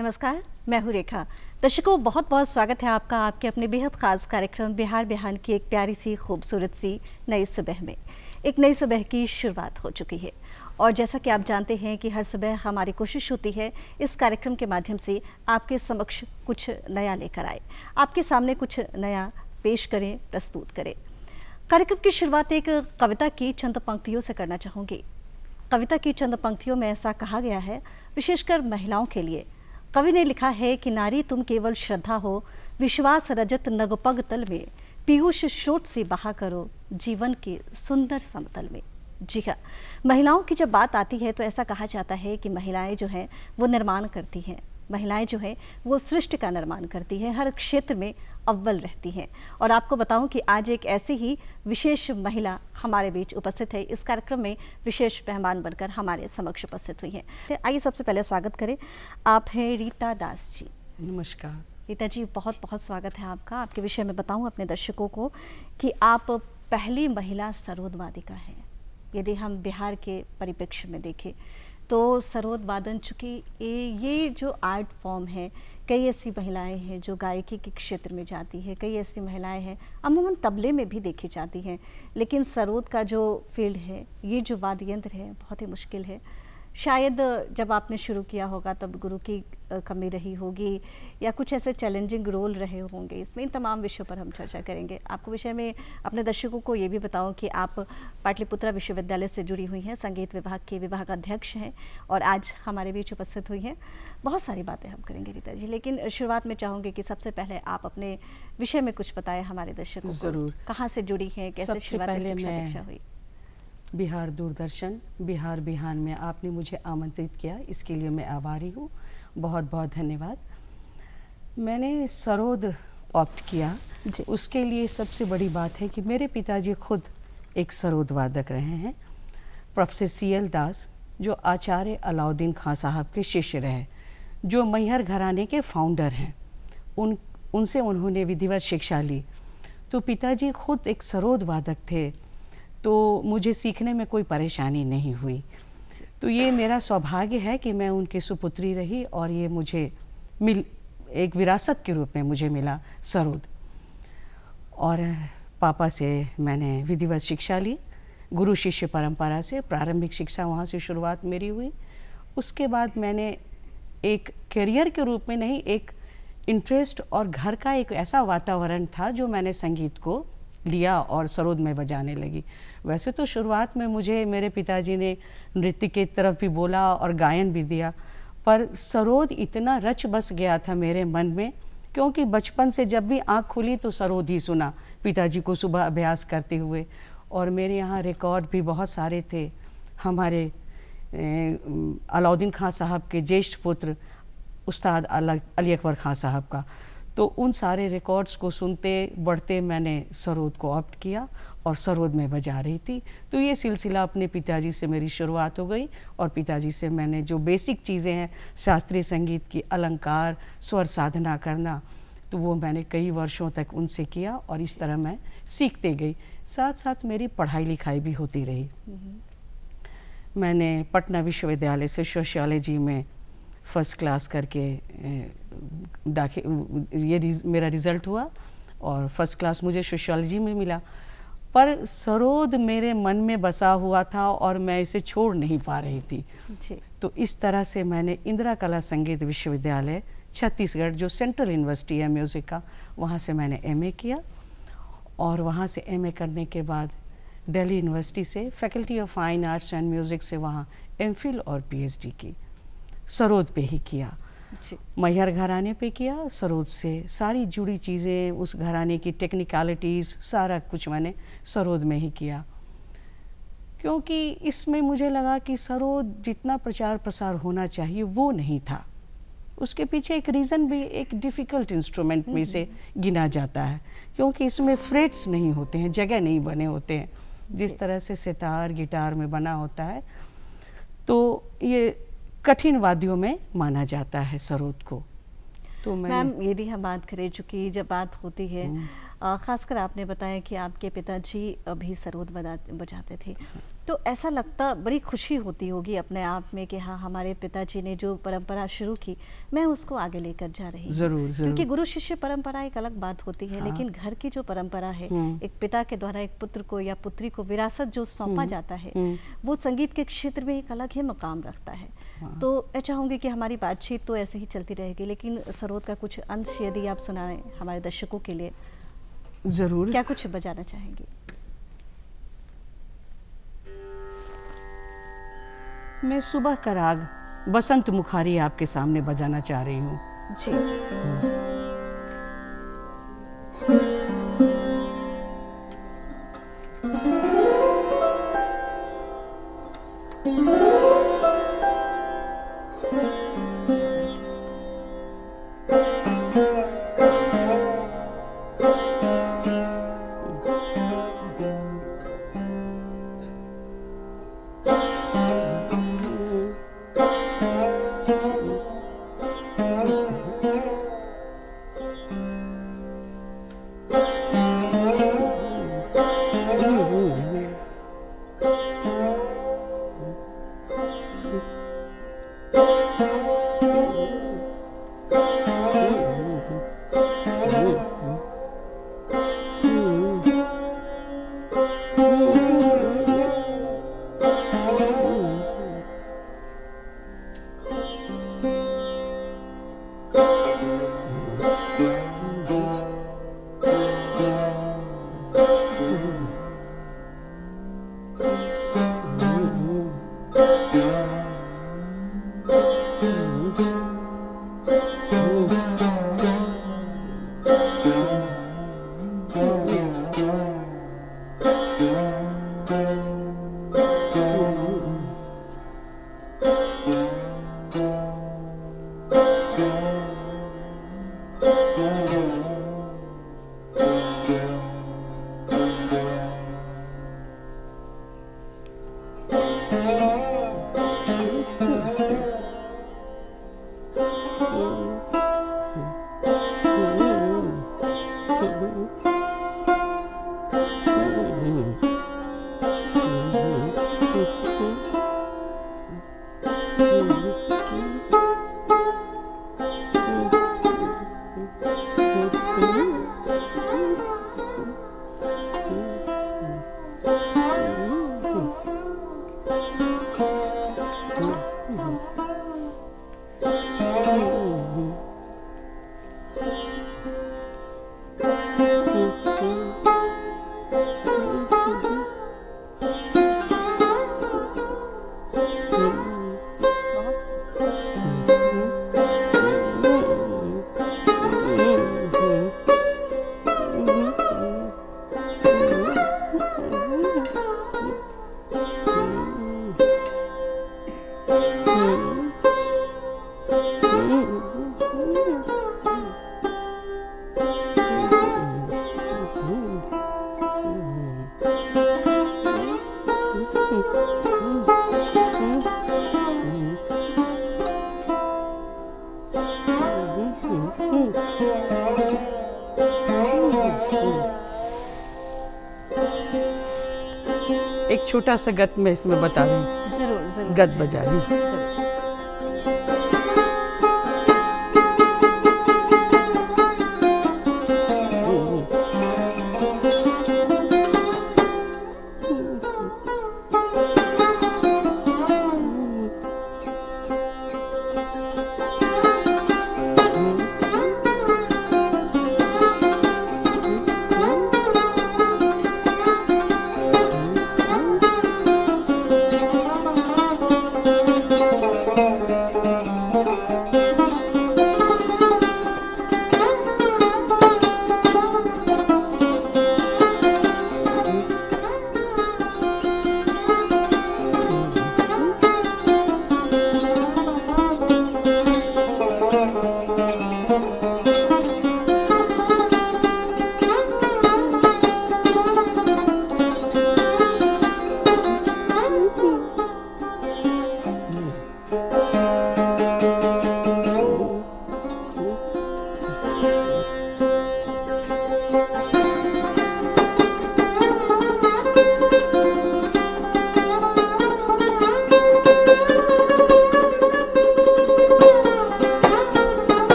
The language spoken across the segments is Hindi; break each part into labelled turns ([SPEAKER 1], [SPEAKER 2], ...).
[SPEAKER 1] नमस्कार, मैं हूँ रेखा। दर्शकों, बहुत बहुत स्वागत है आपका आपके अपने बेहद ख़ास कार्यक्रम बिहार बिहान की एक प्यारी सी खूबसूरत सी नई सुबह में। एक नई सुबह की शुरुआत हो चुकी है और जैसा कि आप जानते हैं कि हर सुबह हमारी कोशिश होती है इस कार्यक्रम के माध्यम से आपके समक्ष कुछ नया लेकर आए, आपके सामने कुछ नया पेश करें, प्रस्तुत करें। कार्यक्रम की शुरुआत एक कविता की चंद पंक्तियों से करना चाहूँगी। कविता की चंद पंक्तियों में ऐसा कहा गया है, विशेषकर महिलाओं के लिए। कवि ने लिखा है कि नारी तुम केवल श्रद्धा हो, विश्वास रजत नगपग तल में, पीयूष स्रोत से बहा करो जीवन के सुंदर समतल में। जी हाँ, महिलाओं की जब बात आती है तो ऐसा कहा जाता है कि महिलाएं जो हैं वो निर्माण करती हैं, महिलाएं जो हैं वो सृष्टि का निर्माण करती हैं, हर क्षेत्र में अव्वल रहती हैं। और आपको बताऊं कि आज एक ऐसी ही विशेष महिला हमारे बीच उपस्थित है, इस कार्यक्रम में विशेष मेहमान बनकर हमारे समक्ष उपस्थित हुई हैं। तो आइए सबसे पहले स्वागत करें, आप हैं रीता दास जी।
[SPEAKER 2] नमस्कार
[SPEAKER 1] रीता जी, बहुत बहुत स्वागत है आपका। आपके विषय में बताऊं अपने दर्शकों को कि आप पहली महिला सरोद वादिका हैं। यदि हम बिहार के परिप्रेक्ष्य में देखें तो सरोद वादन, चूँकि ये जो आर्ट फॉर्म है, कई ऐसी महिलाएं हैं जो गायकी के क्षेत्र में जाती है, कई ऐसी महिलाएं हैं अमूमन तबले में भी देखी जाती हैं, लेकिन सरोद का जो फील्ड है, ये जो वाद्य यंत्र है, बहुत ही मुश्किल है। शायद जब आपने शुरू किया होगा तब गुरु की कमी रही होगी या कुछ ऐसे चैलेंजिंग रोल रहे होंगे इसमें। इन तमाम विषयों पर हम चर्चा करेंगे। आपको विषय में अपने दर्शकों को ये भी बताऊं कि आप पाटलिपुत्रा विश्वविद्यालय से जुड़ी हुई हैं, संगीत विभाग के विभाग अध्यक्ष हैं और आज हमारे बीच उपस्थित हुई हैं। बहुत सारी बातें हम करेंगे रीता जी, लेकिन शुरुआत में चाहूँगी कि सबसे पहले आप अपने विषय में कुछ बताएं हमारे दर्शकों को।
[SPEAKER 2] ज़रूर।
[SPEAKER 1] कहाँ से जुड़ी हैं, कैसे शुरुआत शिक्षा हुई?
[SPEAKER 2] बिहार दूरदर्शन बिहार बिहान में आपने मुझे आमंत्रित किया, इसके लिए मैं आभारी हूँ। बहुत बहुत धन्यवाद। मैंने सरोद ऑप्ट किया, उसके लिए सबसे बड़ी बात है कि मेरे पिताजी खुद एक सरोद वादक रहे हैं। प्रोफेसर CL दास, जो आचार्य अलाउद्दीन खां साहब के शिष्य रहे, जो मैहर घराने के फाउंडर हैं, उनसे उन्होंने विधिवत शिक्षा ली। तो पिताजी खुद एक सरोद वादक थे, तो मुझे सीखने में कोई परेशानी नहीं हुई। तो ये मेरा सौभाग्य है कि मैं उनकी सुपुत्री रही और ये मुझे एक विरासत के रूप में मुझे मिला सरोद। और पापा से मैंने विधिवत शिक्षा ली, गुरु शिष्य परंपरा से। प्रारंभिक शिक्षा वहाँ से शुरुआत मेरी हुई। उसके बाद मैंने एक करियर के रूप में नहीं, एक इंटरेस्ट और घर का एक ऐसा वातावरण था जो मैंने संगीत को लिया और सरोद में बजाने लगी। वैसे तो शुरुआत में मुझे मेरे पिताजी ने नृत्य की तरफ भी बोला और गायन भी दिया, पर सरोद इतना रच बस गया था मेरे मन में, क्योंकि बचपन से जब भी आँख खुली तो सरोद ही सुना पिताजी को सुबह अभ्यास करते हुए। और मेरे यहाँ रिकॉर्ड भी बहुत सारे थे हमारे अलाउद्दीन खां साहब के ज्येष्ठ पुत्र उस्ताद अली अकबर खां साहब का। तो उन सारे रिकॉर्ड्स को सुनते बढ़ते मैंने सरोद को ऑप्ट किया और सरोद में बजा रही थी। तो ये सिलसिला अपने पिताजी से मेरी शुरुआत हो गई और पिताजी से मैंने जो बेसिक चीज़ें हैं शास्त्रीय संगीत की, अलंकार, स्वर साधना करना, तो वो मैंने कई वर्षों तक उनसे किया और इस तरह मैं सीखते गई। साथ साथ मेरी पढ़ाई लिखाई भी होती रही। मैंने पटना विश्वविद्यालय से सोशियोलॉजी में फर्स्ट क्लास करके मेरा रिज़ल्ट हुआ और फर्स्ट क्लास मुझे सोशियोलॉजी में मिला। पर सरोद मेरे मन में बसा हुआ था और मैं इसे छोड़ नहीं पा रही थी जी। तो इस तरह से मैंने इंदिरा कला संगीत विश्वविद्यालय छत्तीसगढ़, जो सेंट्रल यूनिवर्सिटी है म्यूज़िक का, वहाँ से मैंने MA किया। और वहाँ से MA करने के बाद दिल्ली यूनिवर्सिटी से faculty of fine arts and music से वहाँ MPhil और PhD की सरोद पे ही किया। मैहर घराने पे किया। सरोद से सारी जुड़ी चीज़ें, उस घराने की टेक्निकलिटीज़, सारा कुछ मैंने सरोद में ही किया, क्योंकि इसमें मुझे लगा कि सरोद जितना प्रचार प्रसार होना चाहिए वो नहीं था। उसके पीछे एक रीज़न भी, एक डिफ़िकल्ट इंस्ट्रूमेंट में से गिना जाता है, क्योंकि इसमें फ्रेट्स नहीं होते हैं, जगह नहीं बने होते हैं जिस तरह से सितार गिटार में बना होता है। तो ये कठिन वाद्यों में माना जाता है सरोद को। तो
[SPEAKER 1] मैम, यदि हम बात करें, चूँकि जब बात होती है ख़ासकर आपने बताया कि आपके पिताजी भी सरोद बजाते थे, तो ऐसा लगता बड़ी खुशी होती होगी अपने आप में कि हाँ, हमारे पिताजी ने जो परंपरा शुरू की मैं उसको आगे लेकर जा रही हूँ।
[SPEAKER 2] ज़रूर ज़रूर।
[SPEAKER 1] क्योंकि गुरु शिष्य परंपरा एक अलग बात होती है, लेकिन घर की जो परंपरा है, एक पिता के द्वारा एक पुत्र को या पुत्री को विरासत जो सौंपा जाता है, वो संगीत के क्षेत्र में एक अलग ही मकाम रखता है। तो मैं चाहूँगी कि हमारी बातचीत तो ऐसे ही चलती रहेगी, लेकिन सरोद का कुछ अंश यदि आप सुनाएं हमारे दर्शकों के लिए।
[SPEAKER 2] ज़रूर।
[SPEAKER 1] क्या कुछ बजाना चाहेंगी?
[SPEAKER 2] मैं सुबह का राग बसंत मुखारी आपके सामने बजाना चाह रही हूँ।
[SPEAKER 1] जी।
[SPEAKER 2] एक छोटा सा गत मैं इसमें बता रही हूँ।
[SPEAKER 1] जरूर जरूर।
[SPEAKER 2] गत बजा रही हूँ।
[SPEAKER 1] जरूर।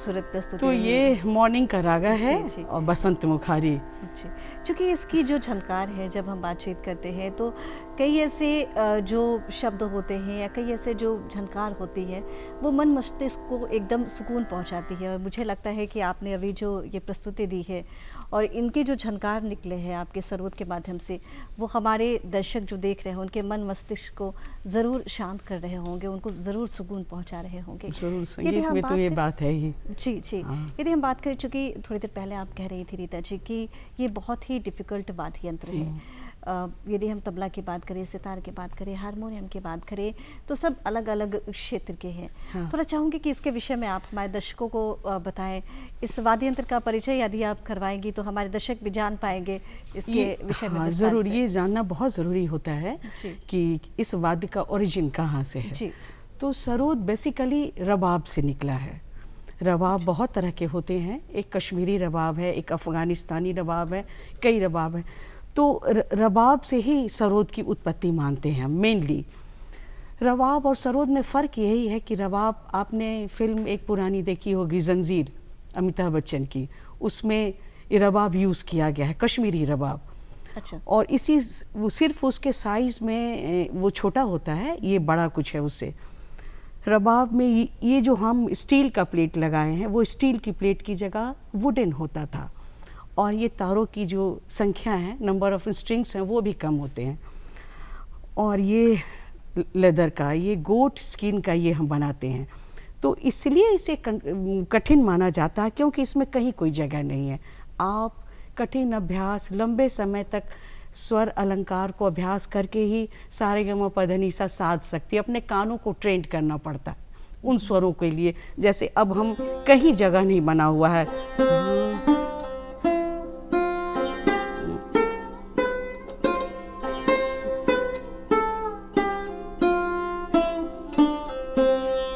[SPEAKER 1] खूबसूरत प्रस्तुति
[SPEAKER 2] तो
[SPEAKER 1] रही
[SPEAKER 2] ये मॉर्निंग का रागा है
[SPEAKER 1] जी, जी।
[SPEAKER 2] और बसंत मुखारी।
[SPEAKER 1] जी, चूँकि इसकी जो झनकार है, जब हम बातचीत करते हैं तो कई ऐसे जो शब्द होते हैं या कई ऐसे जो झनकार होती है, वो मन मस्तिष्क को एकदम सुकून पहुंचाती है। और मुझे लगता है कि आपने अभी जो ये प्रस्तुति दी है और इनके जो झनकार निकले हैं आपके सरोद के माध्यम से, वो हमारे दर्शक जो देख रहे हैं उनके मन मस्तिष्क को ज़रूर शांत कर रहे होंगे, उनको ज़रूर सुकून पहुंचा रहे होंगे।
[SPEAKER 2] जरूर,
[SPEAKER 1] यदि
[SPEAKER 2] संगीत
[SPEAKER 1] हम
[SPEAKER 2] में तो ये
[SPEAKER 1] करें-
[SPEAKER 2] बात है ही।
[SPEAKER 1] जी जी,
[SPEAKER 2] हाँ।
[SPEAKER 1] यदि हम बात करें, चूँकि थोड़ी देर पहले आप कह रही थी रीता जी कि ये बहुत ही डिफ़िकल्ट वाद्य यंत्र है। यदि हम तबला की बात करें, सितार की बात करें, हारमोनियम की बात करें, तो सब अलग अलग क्षेत्र के हैं।
[SPEAKER 2] हाँ।
[SPEAKER 1] थोड़ा चाहूँगी कि इसके विषय में आप हमारे दर्शकों को बताएं। इस वाद्य यंत्र का परिचय यदि आप करवाएंगी तो हमारे दर्शक भी जान पाएंगे इसके विषय में
[SPEAKER 2] हाँ,
[SPEAKER 1] विस्तार
[SPEAKER 2] ज़रूर,
[SPEAKER 1] से।
[SPEAKER 2] ये जानना बहुत ज़रूरी होता है
[SPEAKER 1] जी।
[SPEAKER 2] कि इस वाद्य का ओरिजिन कहाँ से है।
[SPEAKER 1] जी,
[SPEAKER 2] तो सरोद बेसिकली रबाब से निकला है। रबाब बहुत तरह के होते हैं, एक कश्मीरी रबाब है, एक अफ़गानिस्तानी रबाब है, कई रबाब है। तो रबाब से ही सरोद की उत्पत्ति मानते हैं मेनली। रबाब और सरोद में फ़र्क यही है कि रबाब, आपने फिल्म एक पुरानी देखी होगी जंजीर, अमिताभ बच्चन की, उसमें ये रबाब यूज़ किया गया है, कश्मीरी रबाब।
[SPEAKER 1] अच्छा।
[SPEAKER 2] और इसी वो सिर्फ उसके साइज़ में वो छोटा होता है, ये बड़ा कुछ है उससे। रबाब में ये जो हम स्टील का प्लेट लगाए हैं, वो स्टील की प्लेट की जगह वुडन होता था। और ये तारों की जो संख्या है, नंबर ऑफ स्ट्रिंग्स हैं, वो भी कम होते हैं। और ये लेदर का, ये गोट स्किन का ये हम बनाते हैं। तो इसलिए इसे कठिन माना जाता है, क्योंकि इसमें कहीं कोई जगह नहीं है। आप कठिन अभ्यास, लंबे समय तक स्वर अलंकार को अभ्यास करके ही सारेगमपधनिसा साध सकती है। अपने कानों को ट्रेंड करना पड़ता है उन स्वरों के लिए। जैसे अब हम कहीं जगह नहीं बना हुआ है।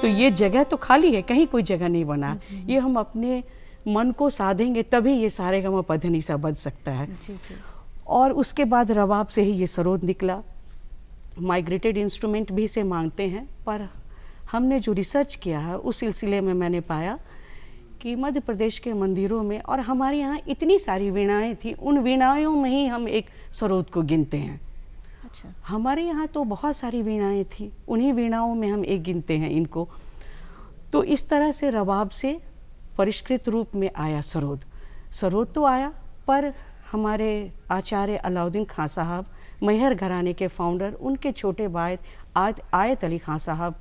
[SPEAKER 2] तो ये जगह तो खाली है, कहीं कोई जगह नहीं बना। ये हम अपने मन को साधेंगे तभी ये सारेगमपधनिसा बज सकता है।
[SPEAKER 1] जी जी।
[SPEAKER 2] और उसके बाद रबाब से ही ये सरोद निकला। माइग्रेटेड इंस्ट्रूमेंट भी इसे मांगते हैं, पर हमने जो रिसर्च किया है उस सिलसिले में मैंने पाया कि मध्य प्रदेश के मंदिरों में, और हमारे यहाँ इतनी सारी वीणाएं थी, उन वीणाओं में ही हम एक सरोद को गिनते हैं।
[SPEAKER 1] अच्छा।
[SPEAKER 2] हमारे यहाँ तो बहुत सारी वीणाएं थी, उन्हीं वीणाओं में हम एक गिनते हैं इनको। तो इस तरह से रबाब से परिष्कृत रूप में आया सरोद। सरोद तो आया, पर हमारे आचार्य अलाउद्दीन खां साहब, मैहर घराने के फाउंडर, उनके छोटे भाई आयत अली खां साहब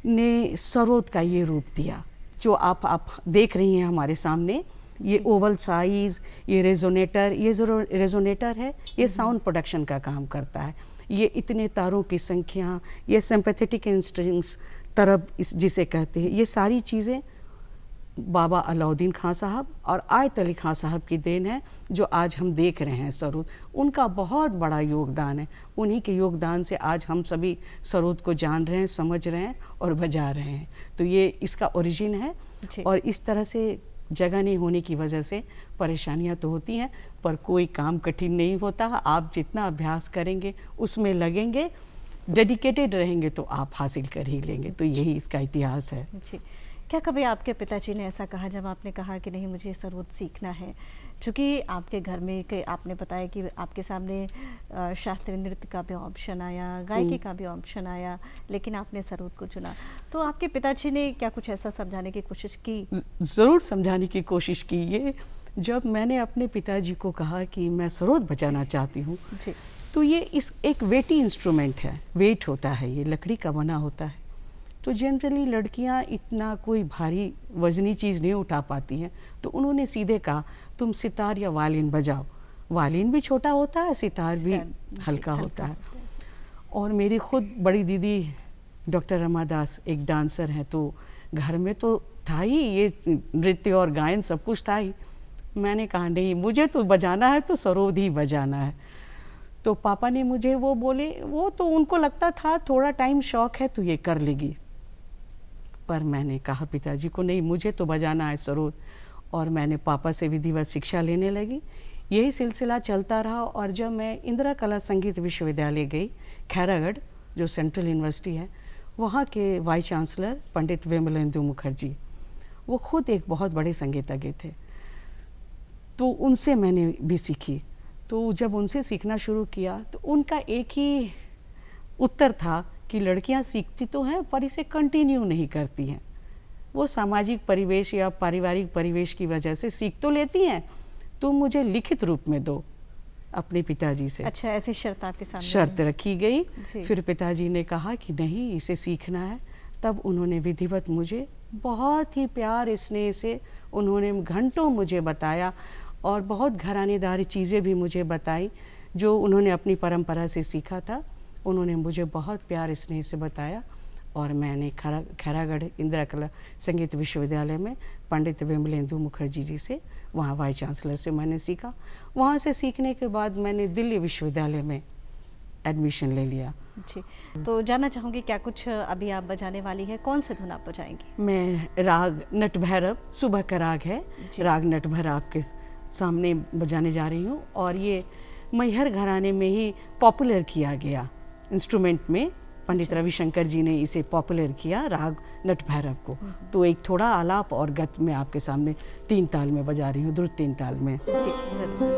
[SPEAKER 2] ने सरोद का ये रूप दिया जो आप देख रही हैं हमारे सामने। ये ओवल साइज, ये रेजोनेटर, ये जो रेजोनेटर है, ये साउंड प्रोडक्शन का काम करता है। ये इतने तारों की संख्या, ये सिंपैथेटिक स्ट्रिंग्स, तरब जिसे कहते हैं, ये सारी चीज़ें बाबा अलाउद्दीन खां साहब और आयत अली खां साहब की देन है, जो आज हम देख रहे हैं सरोद। उनका बहुत बड़ा योगदान है। उन्हीं के योगदान से आज हम सभी सरोद को जान रहे हैं, समझ रहे हैं और बजा रहे हैं। तो ये इसका ओरिजिन है।
[SPEAKER 1] जी।
[SPEAKER 2] और इस तरह से जगह नहीं होने की वजह से परेशानियां तो होती हैं, पर कोई काम कठिन नहीं होता। आप जितना अभ्यास करेंगे, उसमें लगेंगे, डेडिकेटेड रहेंगे, तो आप हासिल कर ही लेंगे। तो यही इसका इतिहास है।
[SPEAKER 1] जी। क्या कभी आपके पिताजी ने ऐसा कहा जब आपने कहा कि नहीं मुझे सरोद सीखना है? चूँकि आपके घर में आपने बताया कि आपके सामने शास्त्रीय नृत्य का भी ऑप्शन आया, गायकी का भी ऑप्शन आया, लेकिन आपने सरोद को चुना। तो आपके पिताजी ने क्या कुछ ऐसा समझाने की कोशिश की?
[SPEAKER 2] ज़रूर समझाने की कोशिश की। ये जब मैंने अपने पिताजी को कहा कि मैं सरोद बजाना चाहती हूँ,
[SPEAKER 1] जी।
[SPEAKER 2] तो ये एक वेटी इंस्ट्रूमेंट है, वेट होता है, ये लकड़ी का बना होता है। तो जनरली लड़कियां इतना कोई भारी वजनी चीज़ नहीं उठा पाती हैं। तो उन्होंने सीधे कहा, तुम सितार या वायलिन बजाओ। वायलिन भी छोटा होता है, सितार भी हल्का होता है। और मेरी खुद बड़ी दीदी डॉक्टर रमादास एक डांसर हैं, तो घर में तो था ही ये नृत्य और गायन, सब कुछ था ही। मैंने कहा नहीं, मुझे तो बजाना है तो सरोद ही बजाना है। तो पापा ने मुझे वो बोले, वो तो उनको लगता था थोड़ा टाइम शौक है तो ये कर लेगी। पर मैंने कहा पिताजी को, नहीं मुझे तो बजाना है सरोद। और मैंने पापा से विधिवत शिक्षा लेने लगी। यही सिलसिला चलता रहा। और जब मैं इंदिरा कला संगीत विश्वविद्यालय गई, खैरागढ़, जो सेंट्रल यूनिवर्सिटी है, वहाँ के वाइस चांसलर पंडित विमलेंदु मुखर्जी, वो खुद एक बहुत बड़े संगीतज्ञ थे, तो उनसे मैंने भी सीखी। तो जब उनसे सीखना शुरू किया तो उनका एक ही उत्तर था कि लड़कियां सीखती तो हैं पर इसे कंटिन्यू नहीं करती हैं। वो सामाजिक परिवेश या पारिवारिक परिवेश की वजह से सीख तो लेती हैं, तुम मुझे लिखित रूप में दो। अपने पिताजी से
[SPEAKER 1] अच्छा, ऐसी शर्त आपके सामने
[SPEAKER 2] शर्त रखी गई।
[SPEAKER 1] जी।
[SPEAKER 2] फिर पिताजी ने कहा कि नहीं, इसे सीखना है। तब उन्होंने विधिवत मुझे बहुत ही प्यार स्नेह से उन्होंने घंटों मुझे बताया और बहुत घरानेदारी चीज़ें भी मुझे बताई जो उन्होंने अपनी परंपरा से सीखा था। उन्होंने मुझे बहुत प्यार स्नेह से बताया और मैंने खैरागढ़ इंदिरा कला संगीत विश्वविद्यालय में पंडित विमलेंदु मुखर्जी जी से, वहाँ वाइस चांसलर से मैंने सीखा। वहाँ से सीखने के बाद मैंने दिल्ली विश्वविद्यालय में एडमिशन ले लिया।
[SPEAKER 1] जी, तो जानना चाहूँगी क्या कुछ अभी आप बजाने वाली है, कौन से धुन आप बजाएंगी?
[SPEAKER 2] मैं राग नट भैरव, सुबह का राग है, राग नट भैरव आपके सामने बजाने जा रही हूँ। और ये मैहर घराने में ही पॉपुलर किया गया इंस्ट्रूमेंट में, पंडित रविशंकर जी ने इसे पॉपुलर किया राग नट भैरव को। तो एक थोड़ा आलाप और गत में आपके सामने 3 ताल में बजा रही हूँ, द्रुत 3 ताल में।
[SPEAKER 1] जी जरूर।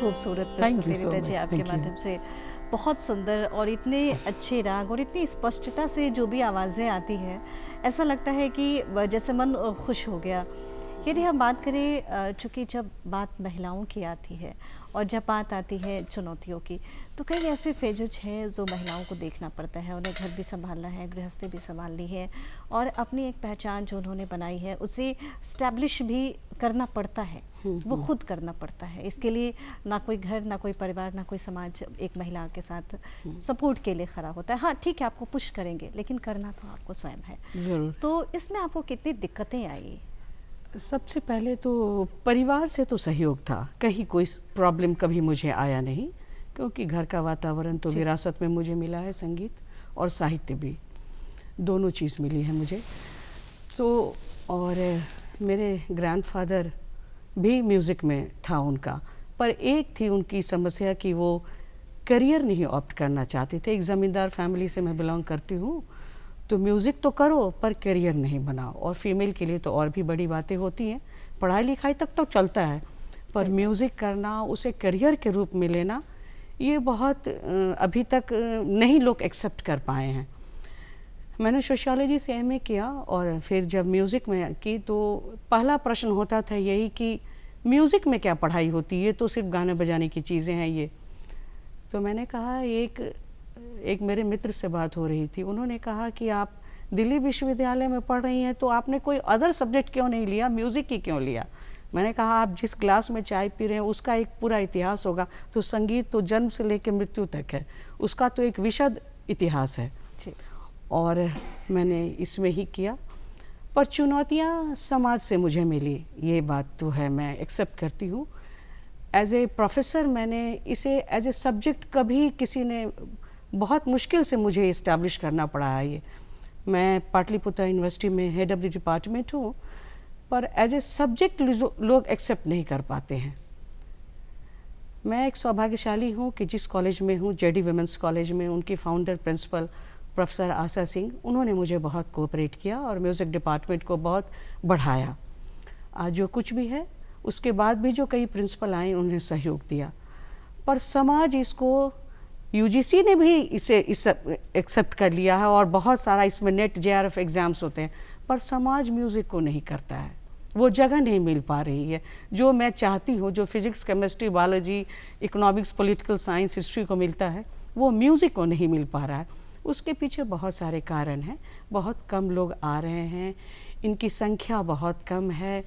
[SPEAKER 1] खूबसूरत
[SPEAKER 2] Thank
[SPEAKER 1] प्रस्तुति
[SPEAKER 2] you so
[SPEAKER 1] Rita ji
[SPEAKER 2] much.
[SPEAKER 1] आपके
[SPEAKER 2] Thank you.
[SPEAKER 1] माध्यम से। बहुत सुंदर और इतने अच्छे राग और इतनी स्पष्टता से जो भी आवाज़ें आती हैं, ऐसा लगता है कि जैसे मन खुश हो गया। यदि हम बात करें चूँकि जब बात महिलाओं की आती है और जब बात आती है चुनौतियों की, तो कई ऐसे फेजेज हैं जो महिलाओं को देखना पड़ता है। उन्हें घर भी संभालना है, गृहस्थी भी संभालनी है और अपनी एक पहचान जो उन्होंने बनाई है उसे स्टैब्लिश भी करना पड़ता है। वो खुद करना पड़ता है। इसके लिए ना कोई घर, ना कोई परिवार, ना कोई समाज एक महिला के साथ सपोर्ट के लिए खड़ा होता है। हाँ ठीक है, आपको पुश करेंगे, लेकिन करना तो आपको स्वयं है।
[SPEAKER 2] ज़रूर।
[SPEAKER 1] तो इसमें आपको कितनी दिक्कतें आई?
[SPEAKER 2] सबसे पहले तो परिवार से तो सहयोग था, कहीं कोई प्रॉब्लम कभी मुझे आया नहीं, क्योंकि घर का वातावरण तो
[SPEAKER 1] जी।
[SPEAKER 2] विरासत में मुझे मिला है, संगीत और साहित्य भी, दोनों चीज़ मिली है मुझे। तो और मेरे ग्रैंडफादर भी म्यूज़िक में था उनका, पर एक थी उनकी समस्या कि वो करियर नहीं ऑप्ट करना चाहते थे। एक ज़मींदार फैमिली से मैं बिलोंग करती हूँ, तो म्यूज़िक तो करो पर करियर नहीं बनाओ। और फीमेल के लिए तो और भी बड़ी बातें होती हैं, पढ़ाई लिखाई तक तो चलता है, पर म्यूज़िक करना, उसे करियर के रूप में लेना, ये बहुत अभी तक नहीं लोग एक्सेप्ट कर पाए हैं। मैंने सोशियोलॉजी से एमए किया और फिर जब म्यूज़िक में की तो पहला प्रश्न होता था यही कि म्यूज़िक में क्या पढ़ाई होती है, ये तो सिर्फ गाने बजाने की चीज़ें हैं ये। तो मैंने कहा, एक मेरे मित्र से बात हो रही थी, उन्होंने कहा कि आप दिल्ली विश्वविद्यालय में पढ़ रही हैं तो आपने कोई अदर सब्जेक्ट क्यों नहीं लिया, म्यूज़िक ही क्यों लिया? मैंने कहा, आप जिस ग्लास में चाय पी रहे हैं उसका एक पूरा इतिहास होगा, तो संगीत तो जन्म से लेकर मृत्यु तक है, उसका तो एक विशद इतिहास है।
[SPEAKER 1] जी।
[SPEAKER 2] और मैंने इसमें ही किया, पर चुनौतियाँ समाज से मुझे मिली, ये बात तो है, मैं एक्सेप्ट करती हूँ। एज ए प्रोफेसर मैंने इसे एज ए सब्जेक्ट कभी किसी ने, बहुत मुश्किल से मुझे इस्टेब्लिश करना पड़ा है ये। मैं पाटलिपुत्र यूनिवर्सिटी में हेड ऑफ द डिपार्टमेंट हूँ, पर एज ए सब्जेक्ट लोग एक्सेप्ट नहीं कर पाते हैं। मैं एक सौभाग्यशाली हूँ कि जिस कॉलेज में हूँ, जेडी वुमेंस कॉलेज में, उनकी फाउंडर प्रिंसिपल प्रोफेसर आशा सिंह, उन्होंने मुझे बहुत कोऑपरेट किया और म्यूज़िक डिपार्टमेंट को बहुत बढ़ाया। आज जो कुछ भी है, उसके बाद भी जो कई प्रिंसिपल आए उन्हें सहयोग दिया, पर समाज इसको, यूजीसी ने भी इसे एक्सेप्ट कर लिया है और बहुत सारा इसमें नेट जेआरएफ एग्ज़ाम्स होते हैं, पर समाज म्यूज़िक को नहीं करता है, वो जगह नहीं मिल पा रही है जो मैं चाहती हूँ। जो physics, chemistry, biology, economics, political science, history को मिलता है, वो म्यूज़िक को नहीं मिल पा रहा है। उसके पीछे बहुत सारे कारण हैं, बहुत कम लोग आ रहे हैं, इनकी संख्या बहुत कम है।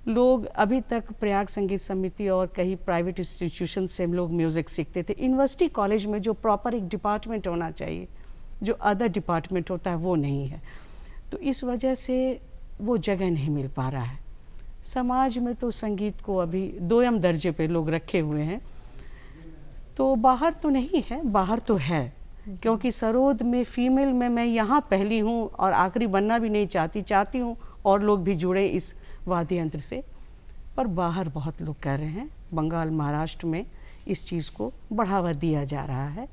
[SPEAKER 2] लोग अभी तक प्रयाग संगीत समिति और कई प्राइवेट इंस्टीट्यूशन से लोग म्यूज़िक सीखते थे। यूनिवर्सिटी कॉलेज में जो प्रॉपर एक डिपार्टमेंट होना चाहिए, जो अदर डिपार्टमेंट होता है, वो नहीं है, तो इस वजह से वो जगह नहीं मिल पा रहा है। समाज में तो संगीत को अभी दोयम दर्जे पे लोग रखे हुए हैं, तो बाहर तो नहीं है, बाहर तो है, क्योंकि सरोद में फीमेल में मैं यहाँ पहली हूँ और आखिरी बनना भी नहीं चाहती हूँ और लोग भी जुड़े इस वाद्य यंत्र से, पर बाहर बहुत लोग कर रहे हैं। बंगाल, महाराष्ट्र में इस चीज़ को बढ़ावा दिया जा रहा है।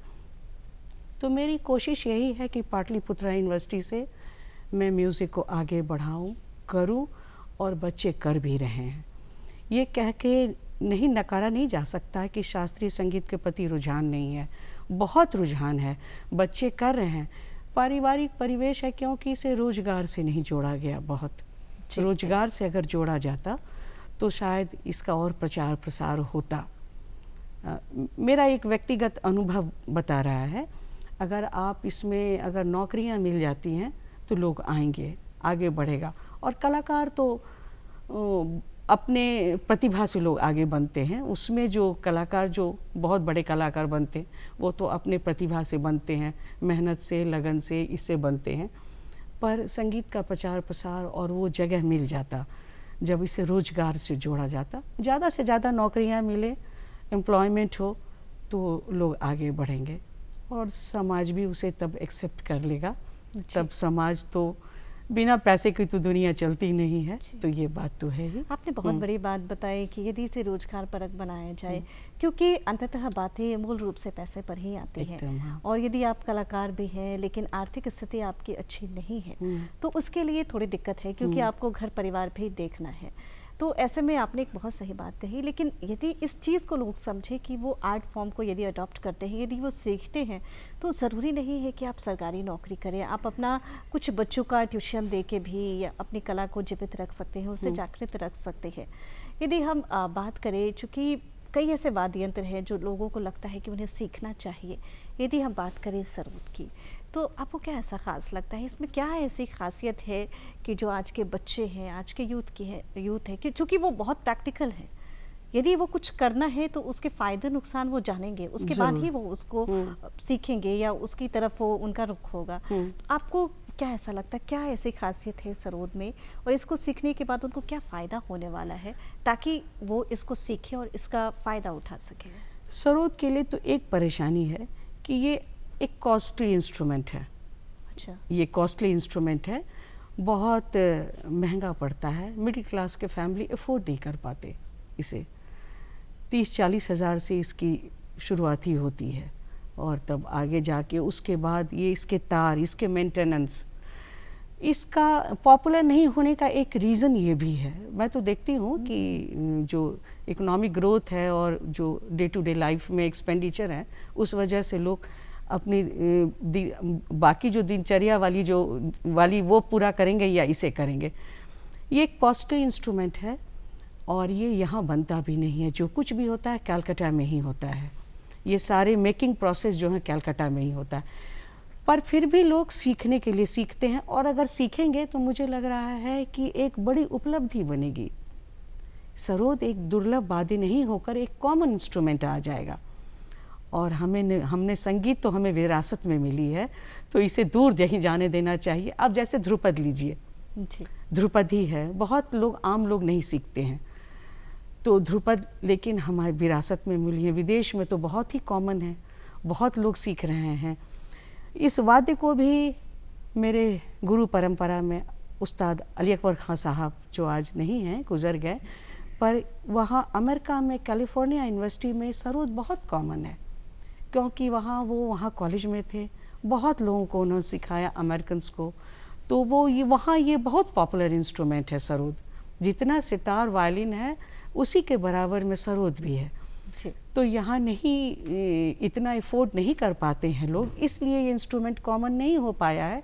[SPEAKER 2] तो मेरी कोशिश यही है कि पाटलिपुत्र यूनिवर्सिटी से मैं म्यूज़िक को आगे बढ़ाऊँ, करूँ, और बच्चे कर भी रहे हैं। ये कह के नहीं नकारा नहीं जा सकता कि शास्त्रीय संगीत के प्रति रुझान नहीं है, बहुत रुझान है, बच्चे कर रहे हैं। पारिवारिक परिवेश है, क्योंकि इसे रोजगार से नहीं जोड़ा गया। बहुत रोजगार से अगर जोड़ा जाता तो शायद इसका और प्रचार प्रसार होता। मेरा एक व्यक्तिगत अनुभव बता रहा है, अगर आप इसमें अगर नौकरियां मिल जाती हैं तो लोग आएंगे, आगे बढ़ेगा। और कलाकार तो अपने प्रतिभा से लोग आगे बनते हैं। उसमें जो कलाकार, जो बहुत बड़े कलाकार बनते हैं, वो तो अपने प्रतिभा से बनते हैं, मेहनत से, लगन से, इससे बनते हैं। पर संगीत का प्रचार प्रसार और वो जगह मिल जाता जब इसे रोजगार से जोड़ा जाता, ज़्यादा से ज़्यादा नौकरियां मिले, एम्प्लॉयमेंट हो, तो लोग आगे बढ़ेंगे और समाज भी उसे तब एक्सेप्ट कर लेगा। तब समाज तो, बिना पैसे की तो दुनिया चलती नहीं है, तो ये बात तो है ही।
[SPEAKER 1] आपने बहुत बड़ी बात बताई कि यदि इसे रोजगार परक बनाया जाए, क्योंकि अंततः बातें मूल रूप से पैसे पर ही आती हैं। और यदि आप कलाकार भी हैं लेकिन आर्थिक स्थिति आपकी अच्छी नहीं है, तो उसके लिए थोड़ी दिक्कत है, क्योंकि आपको घर परिवार भी देखना है। तो ऐसे में आपने एक बहुत सही बात कही, लेकिन यदि इस चीज़ को लोग समझें कि वो आर्ट फॉर्म को यदि अडॉप्ट करते हैं, यदि वो सीखते हैं, तो ज़रूरी नहीं है कि आप सरकारी नौकरी करें। आप अपना कुछ बच्चों का ट्यूशन दे के भी या अपनी कला को जीवित रख सकते हैं, उसे जागृत रख सकते हैं। यदि हम बात करें, चूँकि कई ऐसे वाद्य यंत्र हैं जो लोगों को लगता है कि उन्हें सीखना चाहिए, यदि हम बात करें सरोद की, तो आपको क्या ऐसा ख़ास लगता है, इसमें क्या ऐसी खासियत है कि जो आज के बच्चे हैं, आज के यूथ है कि चूँकि वो बहुत प्रैक्टिकल है, यदि वो कुछ करना है तो उसके फ़ायदे नुकसान वो जानेंगे, उसके बाद ही वो उसको सीखेंगे या उसकी तरफ वो उनका रुख होगा। आपको क्या ऐसा लगता है, क्या ऐसी खासियत है सरोद में, और इसको सीखने के बाद उनको क्या फ़ायदा होने वाला है ताकि वो इसको सीखें और इसका फ़ायदा उठा सकें?
[SPEAKER 2] सरोद के लिए तो एक परेशानी है कि ये एक कॉस्टली इंस्ट्रूमेंट है।
[SPEAKER 1] अच्छा।
[SPEAKER 2] ये कॉस्टली इंस्ट्रूमेंट है, बहुत महंगा पड़ता है, मिडिल क्लास के फैमिली अफोर्ड नहीं कर पाते इसे। 30-40 हज़ार से इसकी शुरुआत ही होती है, और तब आगे जाके उसके बाद ये इसके तार, इसके मेंटेनेंस, इसका पॉपुलर नहीं होने का एक रीज़न ये भी है। मैं तो देखती हूँ कि जो इकोनॉमिक ग्रोथ है और जो डे टू डे लाइफ में एक्सपेंडिचर है, उस वजह से लोग अपनी बाकी जो दिनचर्या वाली वो पूरा करेंगे या इसे करेंगे। ये एक कॉस्टली इंस्ट्रूमेंट है और ये यहाँ बनता भी नहीं है। जो कुछ भी होता है कलकत्ता में ही होता है। ये सारे मेकिंग प्रोसेस जो है कलकत्ता में ही होता है, पर फिर भी लोग सीखने के लिए सीखते हैं, और अगर सीखेंगे तो मुझे लग रहा है कि एक बड़ी उपलब्धि बनेगी। सरोद एक दुर्लभ वाद्य नहीं होकर एक कॉमन इंस्ट्रूमेंट आ जाएगा, और हमने संगीत तो हमें विरासत में मिली है, तो इसे दूर नहीं जाने देना चाहिए। अब जैसे ध्रुपद लीजिए, ध्रुपद ही है, बहुत लोग आम लोग नहीं सीखते हैं, तो ध्रुपद लेकिन हमारी विरासत में मिली है। विदेश में तो बहुत ही कॉमन है, बहुत लोग सीख रहे हैं। इस वाद्य को भी मेरे गुरु परंपरा में उस्ताद अली अकबर खां साहब, जो आज नहीं हैं, गुजर गए, पर वहाँ अमेरिका में कैलिफोर्निया यूनिवर्सिटी में सरोद बहुत कॉमन है, क्योंकि वहाँ कॉलेज में थे, बहुत लोगों को उन्होंने सिखाया, अमेरिकन्स को, तो वहाँ ये बहुत पॉपुलर इंस्ट्रूमेंट है सरोद। जितना सितार वायलिन है उसी के बराबर में सरोद भी है। तो यहाँ नहीं इतना अफोर्ड नहीं कर पाते हैं लोग, इसलिए ये इंस्ट्रूमेंट कॉमन नहीं हो पाया है,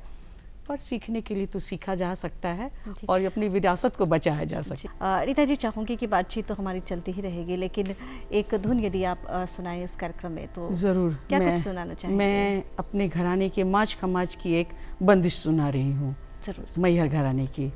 [SPEAKER 2] पर सीखने के लिए तो सीखा जा सकता है और अपनी विरासत को बचाया जा सकता है।
[SPEAKER 1] रीता जी, चाहूँगी कि बातचीत तो हमारी चलती ही रहेगी, लेकिन एक धुन यदि आप सुनाएं इस कार्यक्रम में तो
[SPEAKER 2] ज़रूर।
[SPEAKER 1] क्या कुछ सुनाना चाहेंगे?
[SPEAKER 2] मैं अपने घराने के माच खमाच की एक बंदिश सुना रही हूँ,
[SPEAKER 1] जरूर।
[SPEAKER 2] मैहर घराने की।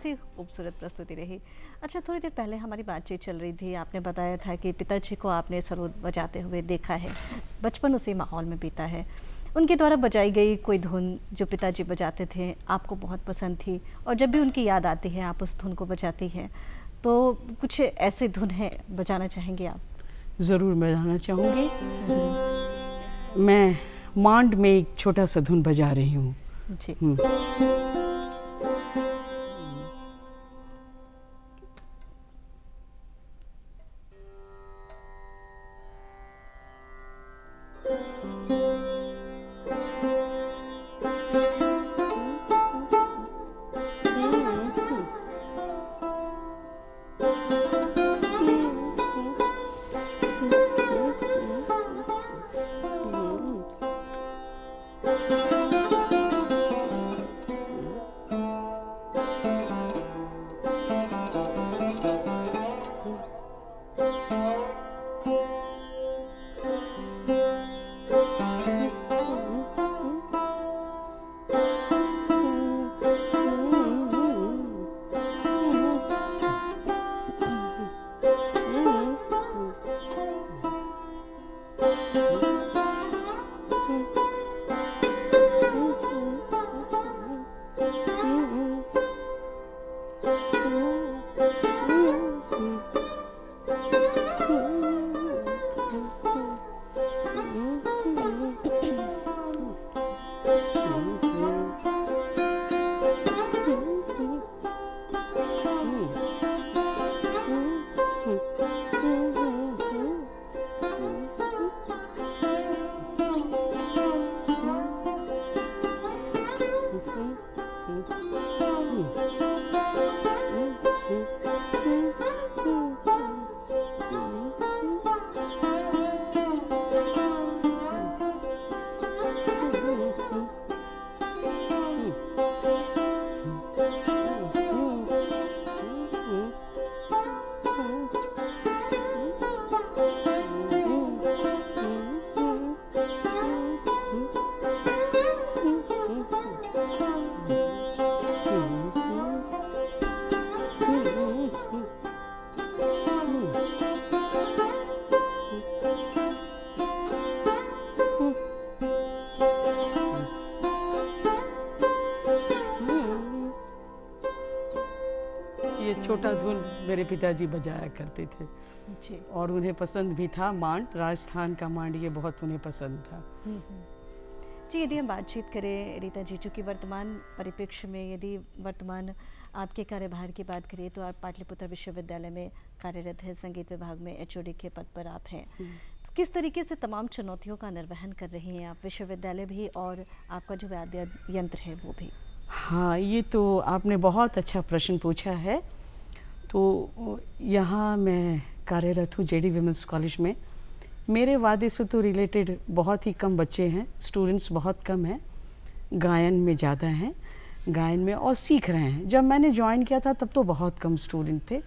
[SPEAKER 1] सी खूबसूरत प्रस्तुति रही। अच्छा, थोड़ी देर पहले हमारी बातचीत चल रही थी, आपने बताया था कि पिताजी को आपने सरोद बजाते हुए देखा है, बचपन उसी माहौल में बीता है। उनके द्वारा बजाई गई कोई धुन जो पिताजी बजाते थे आपको बहुत पसंद थी, और जब भी उनकी याद आती है आप उस धुन को बजाती हैं, तो कुछ ऐसी धुन है बजाना चाहेंगे आप?
[SPEAKER 2] ज़रूर बजाना चाहूँगी। मैं मांड में एक छोटा सा धुन बजा रही हूँ।
[SPEAKER 1] जी।
[SPEAKER 2] ये छोटा धुन मेरे पिताजी बजाया करते थे
[SPEAKER 1] जी।
[SPEAKER 2] और उन्हें पसंद भी था। मांड, राजस्थान का मांड, ये बहुत उन्हें पसंद था।
[SPEAKER 1] जी, यदि हम बातचीत करें रीता जी, चूँकि वर्तमान परिप्रेक्ष्य में यदि वर्तमान आपके कार्यभार की बात करें तो आप पाटलिपुत्र विश्वविद्यालय में कार्यरत हैं, संगीत विभाग में एचओडी के पद पर आप हैं। तो किस तरीके से तमाम चुनौतियों का निर्वहन कर रही हैं आप, विश्वविद्यालय भी और आपका जो वाद्य यंत्र है वो भी?
[SPEAKER 2] हाँ, ये तो आपने बहुत अच्छा प्रश्न पूछा है। तो यहाँ मैं कार्यरत हूँ जेडी विमेंस कॉलेज में। मेरे वाद्य से तो रिलेटेड बहुत ही कम बच्चे हैं, स्टूडेंट्स बहुत कम हैं, गायन में ज़्यादा हैं, गायन में और सीख रहे हैं। जब मैंने ज्वाइन किया था तब तो बहुत कम स्टूडेंट थे,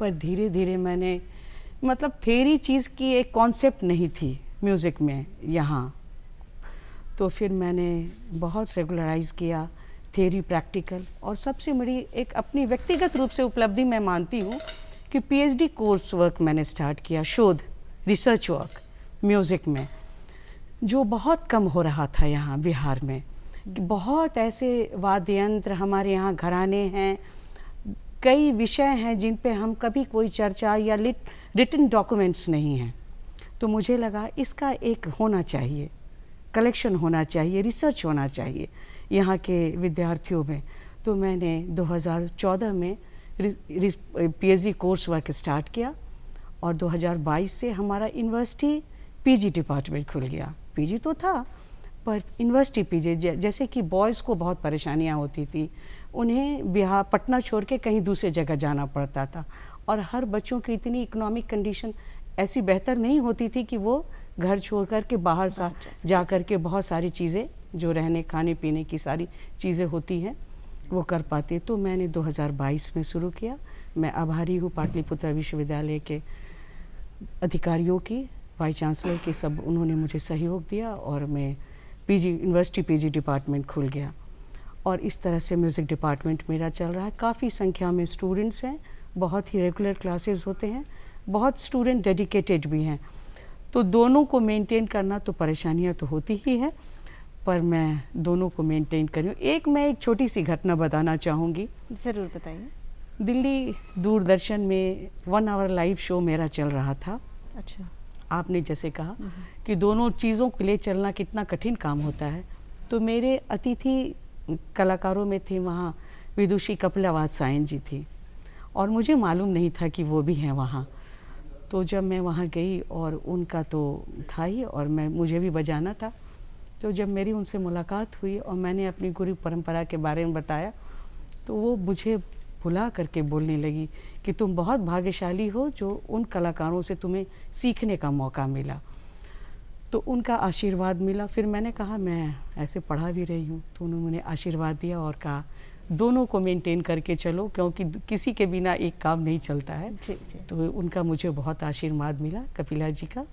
[SPEAKER 2] पर धीरे धीरे मैंने मतलब थेरी चीज़ की एक कॉन्सेप्ट नहीं थी म्यूज़िक में यहाँ, तो फिर मैंने बहुत रेगुलराइज किया थेरी प्रैक्टिकल। और सबसे बड़ी एक अपनी व्यक्तिगत रूप से उपलब्धि मैं मानती हूँ कि पीएचडी कोर्स वर्क मैंने स्टार्ट किया, शोध रिसर्च वर्क म्यूज़िक में, जो बहुत कम हो रहा था यहाँ बिहार में। कि बहुत ऐसे वाद्य यंत्र हमारे यहाँ घराने हैं, कई विषय हैं जिन पे हम कभी कोई चर्चा या रिटन डॉक्यूमेंट्स नहीं हैं। तो मुझे लगा इसका एक होना चाहिए, कलेक्शन होना चाहिए, रिसर्च होना चाहिए यहाँ के विद्यार्थियों में। तो मैंने 2014 में पीएचडी कोर्स वर्क स्टार्ट किया और 2022 से हमारा यूनिवर्सिटी पीजी डिपार्टमेंट खुल गया। पीजी तो था पर यूनिवर्सिटी पीजी, जैसे कि बॉयज़ को बहुत परेशानियाँ होती थी, उन्हें बिहार पटना छोड़ के कहीं दूसरे जगह जाना पड़ता था, और हर बच्चों की इतनी इकोनॉमिक कंडीशन ऐसी बेहतर नहीं होती थी कि वो घर छोड़ कर के बाहर जा कर के बहुत सारी चीज़ें जो रहने खाने पीने की सारी चीज़ें होती हैं वो कर पाते। तो मैंने 2022 में शुरू किया। मैं आभारी हूँ पाटलिपुत्र विश्वविद्यालय के अधिकारियों की, वाइस चांसलर की, सब उन्होंने मुझे सहयोग दिया और मैं पीजी यूनिवर्सिटी पीजी डिपार्टमेंट खुल गया। और इस तरह से म्यूज़िक डिपार्टमेंट मेरा चल रहा है। काफ़ी संख्या में स्टूडेंट्स हैं, बहुत ही रेगुलर क्लासेस होते हैं, बहुत स्टूडेंट डेडिकेटेड भी हैं। तो दोनों को मेंटेन करना तो परेशानियां तो होती ही है, पर मैं दोनों को मेंटेन कर रही हूँ। मैं एक छोटी सी घटना बताना चाहूँगी।
[SPEAKER 1] ज़रूर बताइए।
[SPEAKER 2] दिल्ली दूरदर्शन में 1 आवर लाइव शो मेरा चल रहा था।
[SPEAKER 1] अच्छा।
[SPEAKER 2] आपने जैसे कहा कि दोनों चीज़ों के लिए चलना कितना कठिन काम होता है, तो मेरे अतिथि कलाकारों में थे वहाँ विदुषी कपिला सायन जी थी, और मुझे मालूम नहीं था कि वो भी हैं वहाँ। तो जब मैं वहाँ गई और उनका तो था ही, और मुझे भी बजाना था, तो जब मेरी उनसे मुलाकात हुई और मैंने अपनी गुरु परंपरा के बारे में बताया, तो वो मुझे बुला करके बोलने लगी कि तुम बहुत भाग्यशाली हो जो उन कलाकारों से तुम्हें सीखने का मौका मिला। तो उनका आशीर्वाद मिला। फिर मैंने कहा मैं ऐसे पढ़ा भी रही हूँ, तो उन्होंने आशीर्वाद दिया और कहा दोनों को मेंटेन करके चलो, क्योंकि किसी के बिना एक काम नहीं चलता है।
[SPEAKER 1] जी जी।
[SPEAKER 2] तो उनका मुझे बहुत आशीर्वाद मिला, कपिला जी का,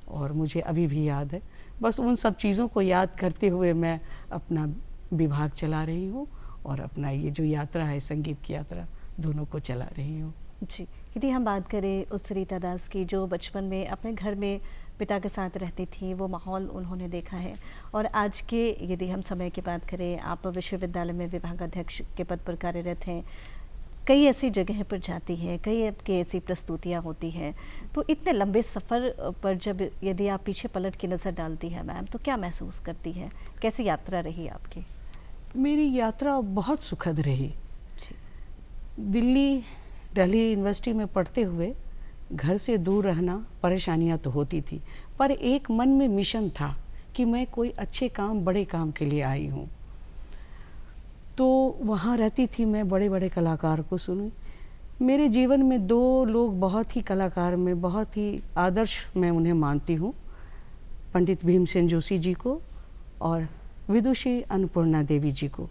[SPEAKER 2] और मुझे अभी भी याद है। बस उन सब चीज़ों को याद करते हुए मैं अपना विभाग चला रही हूँ और अपना ये जो यात्रा है, संगीत की यात्रा, दोनों को चला रही हूँ।
[SPEAKER 1] जी, यदि हम बात करें उस रीता दास की जो बचपन में अपने घर में पिता के साथ रहती थी, वो माहौल उन्होंने देखा है, और आज के यदि हम समय की बात करें, आप विश्वविद्यालय में विभागाध्यक्ष के पद पर कार्यरत हैं, कई ऐसी जगह पर जाती हैं, कई आपकी ऐसी प्रस्तुतियाँ होती हैं, तो इतने लंबे सफ़र पर जब यदि आप पीछे पलट के नज़र डालती हैं मैम, तो क्या महसूस करती हैं? कैसी यात्रा रही आपकी?
[SPEAKER 2] मेरी यात्रा बहुत सुखद रही।
[SPEAKER 1] जी।
[SPEAKER 2] दिल्ली यूनिवर्सिटी में पढ़ते हुए घर से दूर रहना परेशानियां तो होती थी, पर एक मन में मिशन था कि मैं कोई अच्छे काम, बड़े काम के लिए आई हूँ। तो वहाँ रहती थी, मैं बड़े बड़े कलाकार को सुनी। मेरे जीवन में 2 लोग बहुत ही कलाकार में बहुत ही आदर्श मैं उन्हें मानती हूँ, पंडित भीमसेन जोशी जी को और विदुषी अन्नपूर्णा देवी जी को।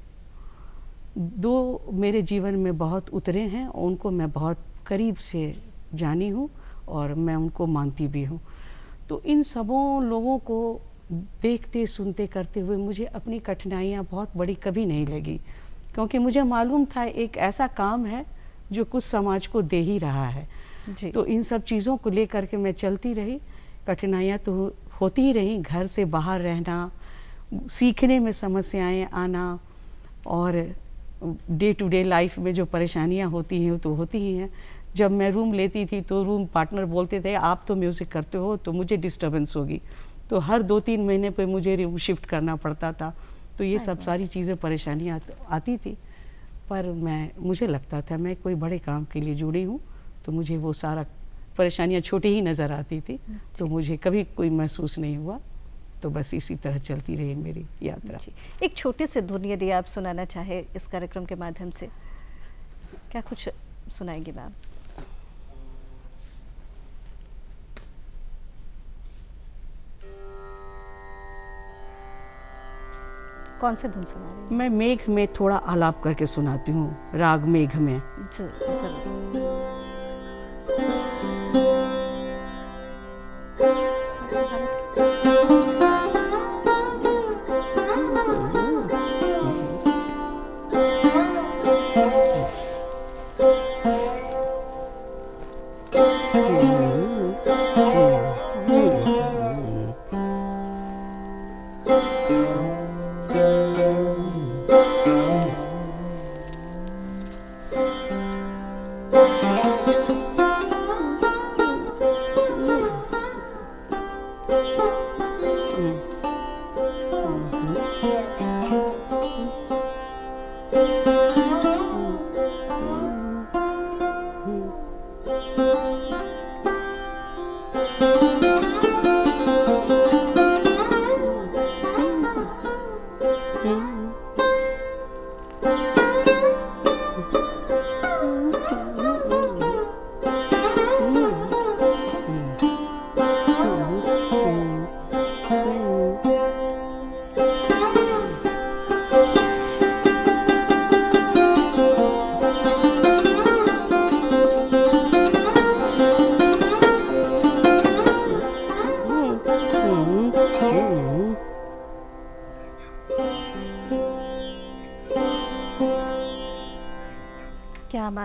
[SPEAKER 2] 2 मेरे जीवन में बहुत उतरे हैं, उनको मैं बहुत करीब से जानी हूँ और मैं उनको मानती भी हूँ। तो इन सबों लोगों को देखते सुनते करते हुए मुझे अपनी कठिनाइयाँ बहुत बड़ी कभी नहीं लगी, क्योंकि मुझे मालूम था एक ऐसा काम है जो कुछ समाज को दे ही रहा है।
[SPEAKER 1] जी।
[SPEAKER 2] तो इन सब चीज़ों को लेकर के मैं चलती रही। कठिनाइयाँ तो होती ही रहीं, घर से बाहर रहना, सीखने में समस्याएं आना, और डे टू डे लाइफ में जो परेशानियां होती हैं वो तो होती ही हैं। जब मैं रूम लेती थी तो रूम पार्टनर बोलते थे आप तो म्यूज़िक करते हो तो मुझे डिस्टर्बेंस होगी, तो हर 2-3 महीने पे मुझे रूम शिफ्ट करना पड़ता था। तो ये सब सारी चीज़ें परेशानियाँ आती थी, पर मुझे लगता था मैं कोई बड़े काम के लिए जुड़ी हूँ, तो मुझे वो सारा परेशानियाँ छोटी ही नज़र आती थी, तो मुझे कभी कोई महसूस नहीं हुआ। तो बस इसी तरह चलती रही मेरी यात्रा।
[SPEAKER 1] जी। एक छोटी सी धुन यदि आप सुनाना चाहे इस कार्यक्रम के माध्यम से, क्या कुछ सुनाएंगी मैम? कौन सी धुन सुना रही हैं?
[SPEAKER 2] मैं मेघ में थोड़ा आलाप करके सुनाती हूँ, राग मेघ में।
[SPEAKER 1] जरूर।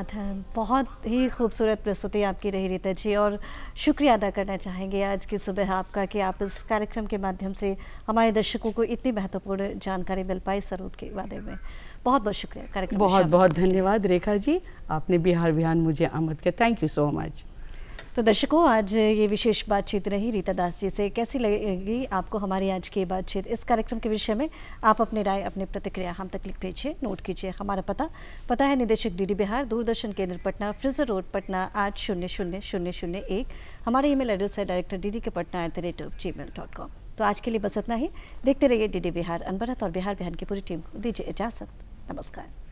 [SPEAKER 1] बात है। बहुत ही खूबसूरत प्रस्तुति आपकी रही रीता जी, और शुक्रिया अदा करना चाहेंगे आज की सुबह आपका कि आप इस कार्यक्रम के माध्यम से हमारे दर्शकों को इतनी महत्वपूर्ण जानकारी मिल पाई सरोद के बारे में। बहुत बहुत शुक्रिया कार्यक्रम में
[SPEAKER 2] बहुत
[SPEAKER 1] शामिल
[SPEAKER 2] बहुत
[SPEAKER 1] होने के लिए।
[SPEAKER 2] धन्यवाद रेखा जी, आपने बिहार बिहान मुझे आमंत्रित किया। Thank you so much.
[SPEAKER 1] तो दर्शकों, आज ये विशेष बातचीत रही रीता दास जी से। कैसी लगी आपको हमारी आज की बातचीत? इस कार्यक्रम के विषय में आप अपनी राय, अपनी प्रतिक्रिया हम तक लिख भेजिए, नोट कीजिए। हमारा पता है निदेशक डीडी बिहार, दूरदर्शन केंद्र पटना, फ्रिजर रोड पटना 800001। हमारा ईमेल एड्रेस है directorddkpatna@gmail.com। तो आज के लिए बस इतना ही। देखते रहिए डीडी बिहार। अनवरत और बिहार बिहान की पूरी टीम को दीजिए इजाज़त। नमस्कार।